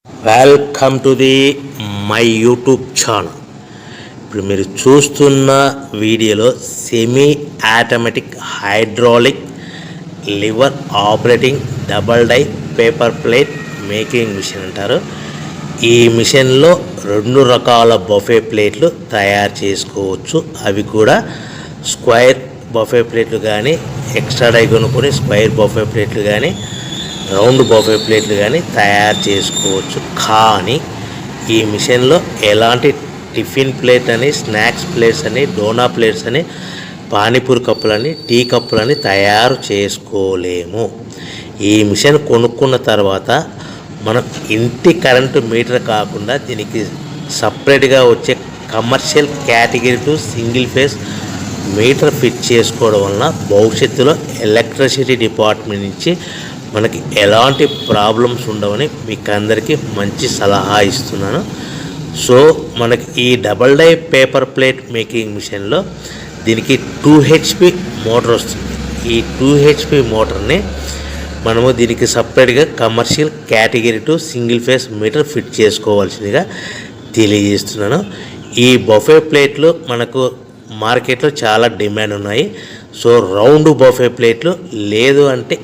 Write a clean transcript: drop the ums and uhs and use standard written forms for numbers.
Welcome to the my YouTube channel. ఇప్పుడు మీరు చూస్తున్న వీడియోలో semi automatic hydraulic lever operating double die paper plate making machine అంటారు. ఈ మిషన్లో 2 రకాల బఫే ప్లేట్లు తయారు చేసుకోవచ్చు. అవి కూడా స్క్వేర్ బఫే ప్లేట్లు కానీ, ఎక్స్ట్రా డై కొనుక్కొని స్క్వేర్ బఫే ప్లేట్లు కానీ, రౌండ్ బఫే ప్లేట్లు కానీ తయారు చేసుకోవచ్చు. కానీ ఈ మిషన్లో ఎలాంటి టిఫిన్ ప్లేట్ అని, స్నాక్స్ ప్లేట్స్ అని, డోనా ప్లేట్స్ అని, పానీపూరి కప్పులని, టీ కప్పులని తయారు చేసుకోలేము. ఈ మిషన్ కొనుక్కున్న తర్వాత మనం ఇంటి కరెంటు మీటర్ కాకుండా దీనికి సపరేట్గా వచ్చే commercial category to single phase metre fit చేసుకోవడం వలన భవిష్యత్తులో ఎలక్ట్రిసిటీ డిపార్ట్మెంట్ నుంచి మనకి ఎలాంటి ప్రాబ్లమ్స్ ఉండవని మీకు అందరికీ మంచి సలహా ఇస్తున్నాను. సో మనకి ఈ double die paper plate making మిషన్లో దీనికి 2 HP మోటార్ వస్తుంది. ఈ 2 HP మోటార్ని మనము దీనికి సపరేట్గా commercial category to single phase metre fit చేసుకోవాల్సిందిగా తెలియజేస్తున్నాను. ఈ బఫే ప్లేట్లు మనకు మార్కెట్లో చాలా డిమాండ్ ఉన్నాయి. సో రౌండ్ బఫే ప్లేట్లు లేదు అంటే